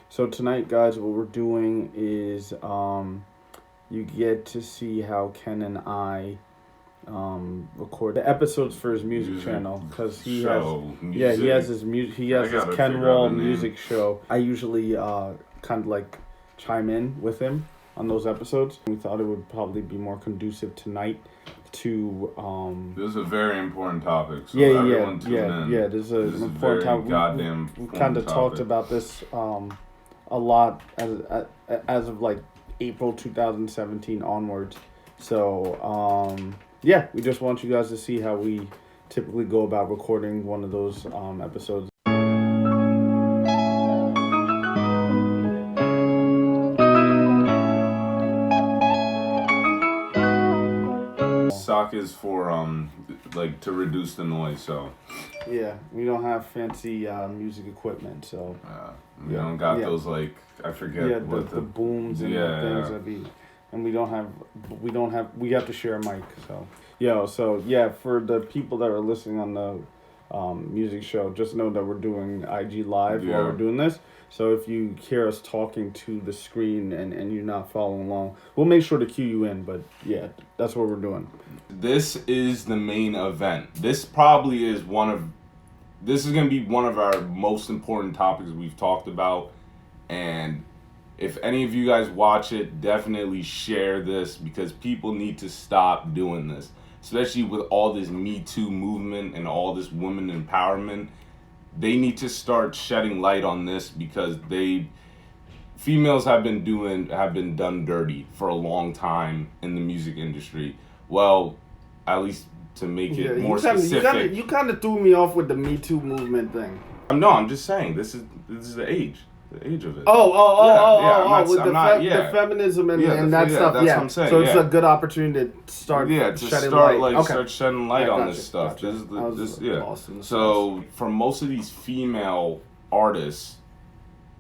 So tonight, guys, what we're doing is you get to see how Ken and I record the episodes for his music channel because he has his he has his Ken Wall music show. I usually kind of like chime in with him on those episodes. We thought it would probably be more conducive tonight to This is a very important topic. So yeah. This is an important topic. We kind of talked about this a lot as of like April 2017 onwards. So yeah, we just want you guys to see how we typically go about recording one of those episodes. Sock is for like to reduce the noise. So yeah, we don't have fancy music equipment, so we don't got those like I forget what the booms and the things that be, and we have to share a mic. So for the people that are listening on the music show, just know that we're doing IG live while we're doing this. So if you hear us talking to the screen and you're not following along, we'll make sure to cue you in. But yeah, that's what we're doing. This is the main event. This is going to be one of our most important topics we've talked about. And if any of you guys watch it, definitely share this because people need to stop doing this. Especially with all this Me Too movement and all this women empowerment. They need to start shedding light on this because females have been done dirty for a long time in the music industry. Well, at least to make it more specific. You kind of threw me off with the Me Too movement thing. No, I'm just saying this is the age of it. The feminism and that stuff. That's what I'm saying. So it's a good opportunity to start shedding light. Start shedding light on this stuff. Awesome. So for most of these female artists,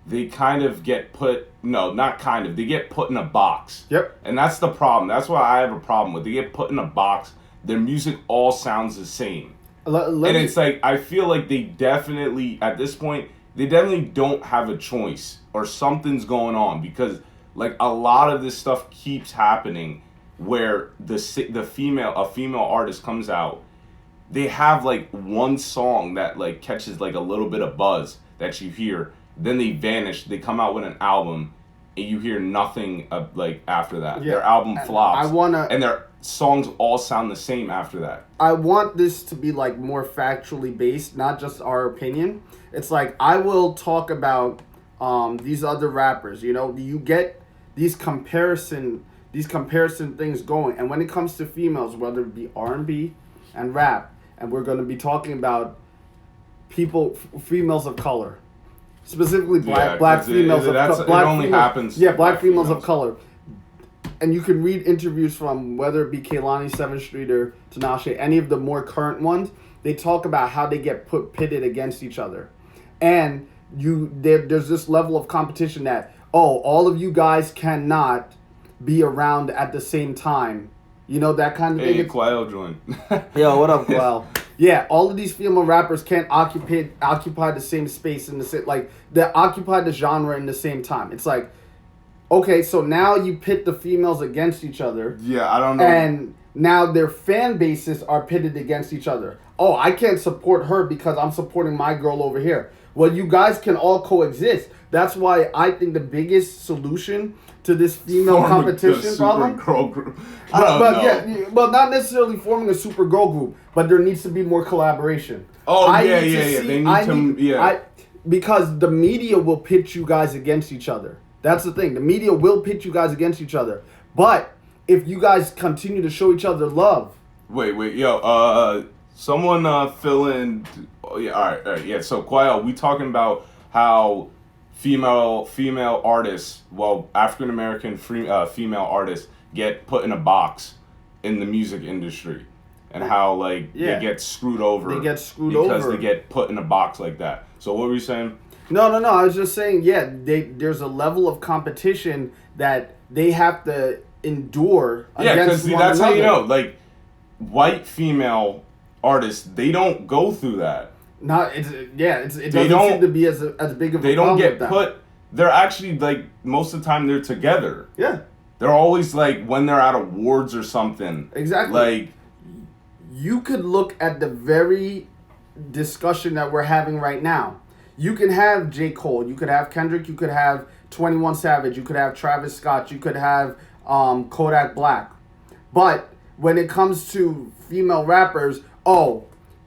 they kind of get put they get put in a box. Yep. And that's the problem. That's what I have a problem with. They get put in a box. Their music all sounds the same. It's like I feel like they definitely at this point they definitely don't have a choice or something's going on because like a lot of this stuff keeps happening where a female artist comes out, they have like one song that like catches like a little bit of buzz that you hear, then they vanish, they come out with an album and you hear nothing like after that. Their album flops and their songs all sound the same after that. I want this to be like more factually based, not just our opinion. It's like I will talk about these other rappers. You get these comparison things going, and when it comes to females, whether it be R&B and rap, and we're going to be talking about females of color, specifically black females of color. Black females of color. And you can read interviews from whether it be Kehlani, 7th Street, or Tinashe, any of the more current ones. They talk about how they get pitted against each other. And there's this level of competition that, all of you guys cannot be around at the same time. That kind of thing. Hey, Quail joined. Yo, what up, Quail? Yeah, all of these female rappers can't occupy the same space in the same, like, they occupy the genre in the same time. It's like, okay, so now you pit the females against each other. Yeah, I don't know. And now their fan bases are pitted against each other. Oh, I can't support her because I'm supporting my girl over here. Well, you guys can all coexist. That's why I think the biggest solution to this female competition problem. Girl group. But not necessarily forming a super girl group, but there needs to be more collaboration. Because the media will pit you guys against each other. That's the thing. The media will pit you guys against each other. But if you guys continue to show each other love. Someone fill in. Oh, yeah, all right. Yeah, so Quail, we talking about how female artists, African American female artists get put in a box in the music industry. And how they get screwed over. Because they get put in a box like that. So what were you saying? No. I was just saying, there's a level of competition that they have to endure against one another. That's how you know. Like, white female artists, they don't go through that. It doesn't seem to be as big of a problem. They don't get put they're actually like most of the time they're together. Yeah. They're always like when they're at awards or something. Exactly. Like, you could look at the very discussion that we're having right now. You can have J. Cole, you could have Kendrick, you could have 21 Savage, you could have Travis Scott, you could have Kodak Black. But when it comes to female rappers,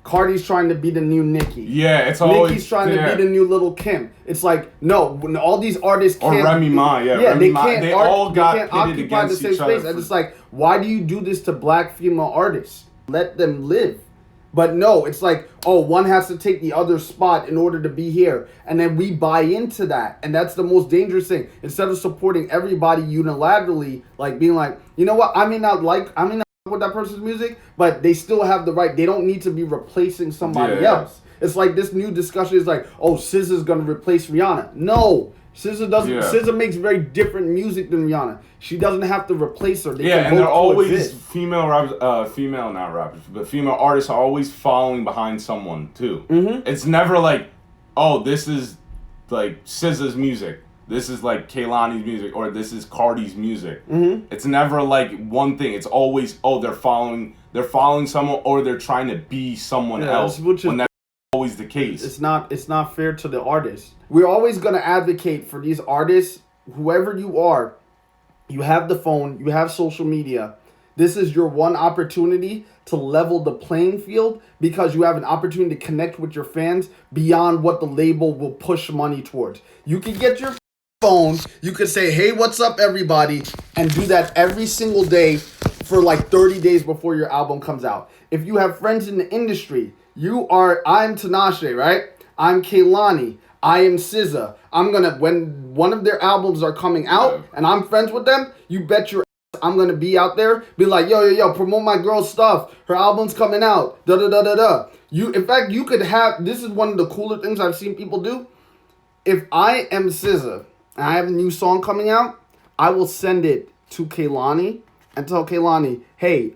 Cardi's trying to be the new Nicki. Yeah, it's always... Nicki's trying to be the new Little Kim. It's like, no, when all these artists can't... Or Remy Ma, Remy Ma. They all got pitted against each other. And it's like, why do you do this to black female artists? Let them live. But no, it's like, one has to take the other spot in order to be here. And then we buy into that. And that's the most dangerous thing. Instead of supporting everybody unilaterally, like being like, you know what, I may not with that person's music, but they still have the right. They don't need to be replacing somebody else. It's like this new discussion is like, SZA's gonna replace Rihanna. No, SZA doesn't. Yeah. SZA makes very different music than Rihanna. She doesn't have to replace her. They and they're always female artists are always following behind someone too. Mm-hmm. It's never like, this is like SZA's music. This is like Kehlani's music, or this is Cardi's music. Mm-hmm. It's never like one thing. It's always they're following someone, or they're trying to be someone else. When that's always the case. It's not fair to the artist. We're always gonna advocate for these artists, whoever you are. You have the phone, you have social media. This is your one opportunity to level the playing field, because you have an opportunity to connect with your fans beyond what the label will push money towards. You can get your phone, you could say, hey, what's up, everybody, and do that every single day for like 30 days before your album comes out. If you have friends in the industry, I'm Tinashe, right? I'm Kehlani. I am SZA. When one of their albums are coming out and I'm friends with them, you bet your ass I'm gonna be out there, be like, yo, promote my girl's stuff. Her album's coming out. In fact, you could have, this is one of the cooler things I've seen people do. If I am SZA, and I have a new song coming out, I will send it to Kehlani and tell Kehlani, hey,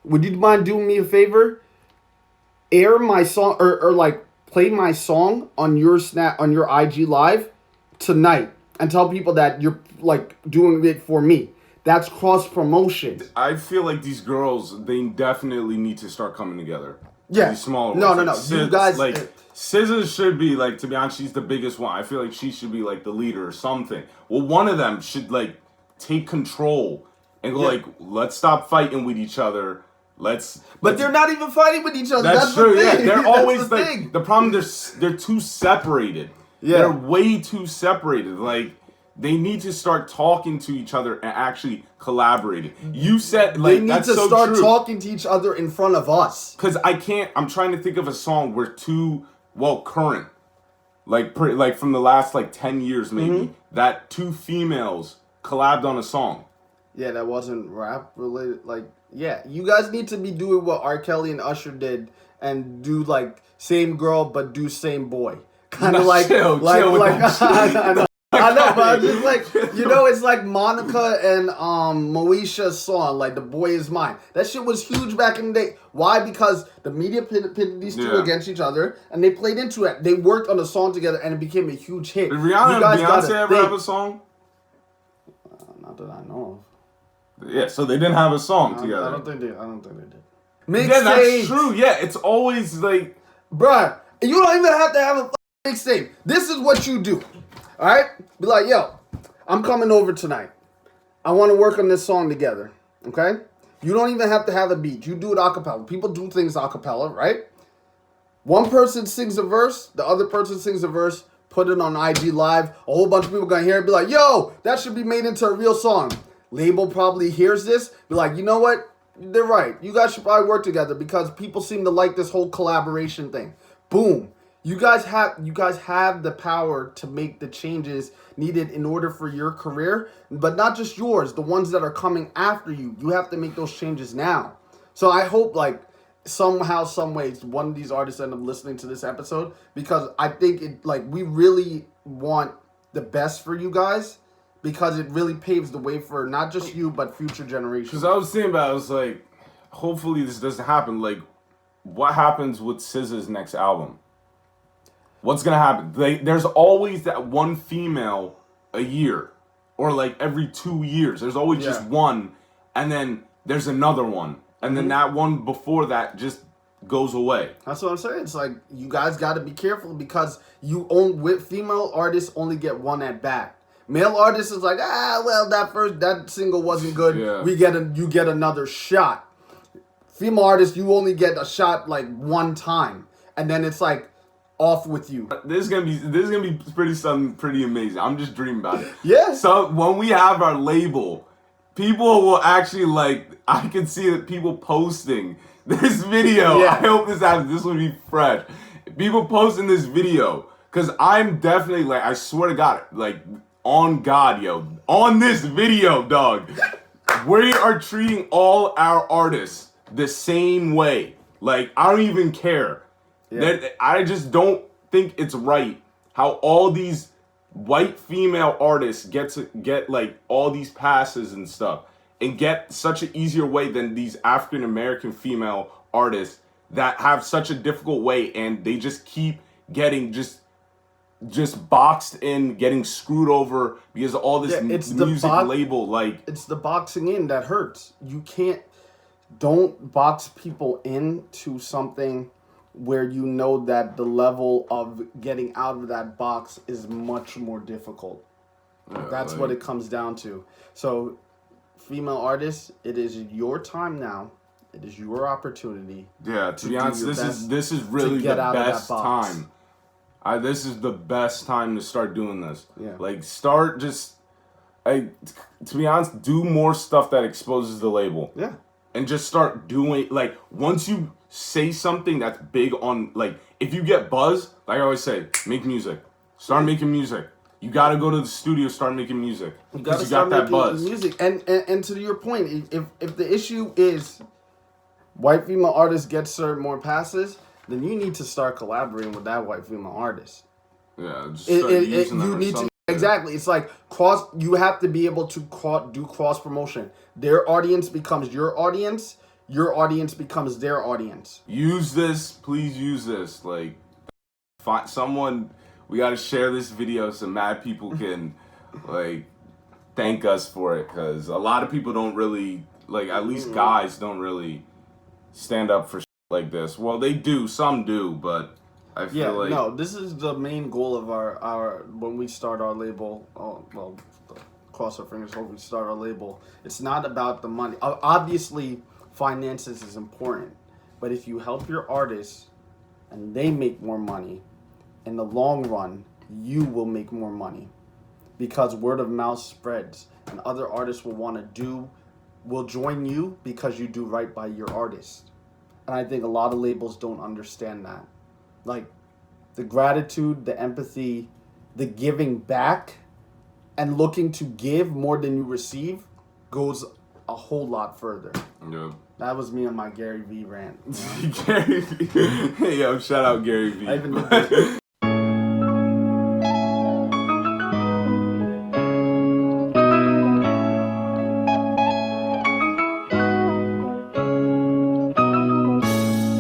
would you mind doing me a favor? Air my song or like play my song on your IG Live tonight, and tell people that you're like doing it for me. That's cross promotion. I feel like these girls, they definitely need to start coming together. Yeah. These smaller No. ones. You guys, like SZA should be like, to be honest, she's the biggest one. I feel like she should be like the leader or something. Well, one of them should like take control and go like, let's stop fighting with each other. But they're not even fighting with each other. That's true. The thing. Yeah, they're always like the problem. They're too separated. Yeah, they're way too separated. Like they need to start talking to each other and actually collaborating. You said like they need to start talking to each other in front of us. Because I'm trying to think of a song where current, like from the last like 10 years maybe, that two females collabed on a song. Yeah, that wasn't rap related. Like, yeah, you guys need to be doing what R. Kelly and Usher did and do like same girl but do same boy. Kind of like, chill I know, but I'm just like, it's like Monica and Moesha's song, like The Boy Is Mine. That shit was huge back in the day. Why? Because the media pitted these two against each other, and they played into it. They worked on a song together, and it became a huge hit. Did Rihanna and Beyonce ever have a song? Not that I know of. Yeah, so they didn't have a song together. I don't think they did. Yeah, that's true. Yeah, it's always like, bruh, you don't even have to have a mixtape. This is what you do. All right? Be like, yo, I'm coming over tonight. I want to work on this song together. Okay? You don't even have to have a beat. You do it a cappella. People do things a cappella, right? One person sings a verse, the other person sings a verse, put it on IG Live. A whole bunch of people gonna hear it, be like, yo, that should be made into a real song. Label probably hears this, be like, you know what? They're right. You guys should probably work together because people seem to like this whole collaboration thing. Boom. You guys have the power to make the changes needed in order for your career, but not just yours, the ones that are coming after you. You have to make those changes now. So I hope like somehow, some ways, one of these artists end up listening to this episode, because I think we really want the best for you guys. Because it really paves the way for not just you, but future generations. Because I was thinking about it, I was like, hopefully this doesn't happen. Like, what happens with SZA's next album? what's gonna happen? There's always that one female a year, or like every 2 years. There's always just one, and then there's another one, and then that one before that just goes away. That's what I'm saying. It's like you guys got to be careful because with female artists only get one at bat. Male artists is like, well, that single wasn't good. Yeah. You get another shot. Female artists, you only get a shot like one time, and then it's like off with you. This is gonna be pretty amazing. I'm just dreaming about it. Yeah. So when we have our label, people will actually I can see that people posting this video. Yeah. I hope this happens. This will be fresh. People posting this video because I'm definitely I swear to God, on God, yo, on this video, dog, we are treating all our artists the same way. I don't even care. Yeah. I just don't think it's right how all these white female artists get all these passes and stuff and get such an easier way than these African American female artists that have such a difficult way, and they just keep getting just boxed in, getting screwed over because of all this music label. It's the boxing in that hurts. Don't box people into something where you know that the level of getting out of that box is much more difficult. That's what it comes down to. So, female artists, it is your time now. It is your opportunity. Yeah, to be honest, this is really the best time. This is the best time to start doing this. Yeah. Start to be honest, do more stuff that exposes the label. Yeah. And just start doing, once you say something that's big on, if you get buzz, like I always say, make music. Start making music. You got to go to the studio, start making music. You got that buzz. Music. And to your point, if the issue is white female artists get served more passes, then you need to start collaborating with that white female artist. Yeah, just start using them. You need to. Exactly. It's you have to be able to do cross promotion. Their audience becomes your audience. Your audience becomes their audience. Use this. Please use this. Find someone. We got to share this video so mad people can, thank us for it. Because a lot of people don't really, at least guys don't really stand up for shit like this. Well, they do. Some do, but I feel no, this is the main goal of our when we start our label. Cross our fingers, hope we start our label. It's not about the money. Obviously, finances is important, but if you help your artists and they make more money, in the long run, you will make more money because word of mouth spreads, and other artists will join you because you do right by your artist. And I think a lot of labels don't understand that. The gratitude, the empathy, the giving back, and looking to give more than you receive goes a whole lot further. Yeah. That was me on my Gary V rant. Gary V. Hey, yo, shout out Gary V.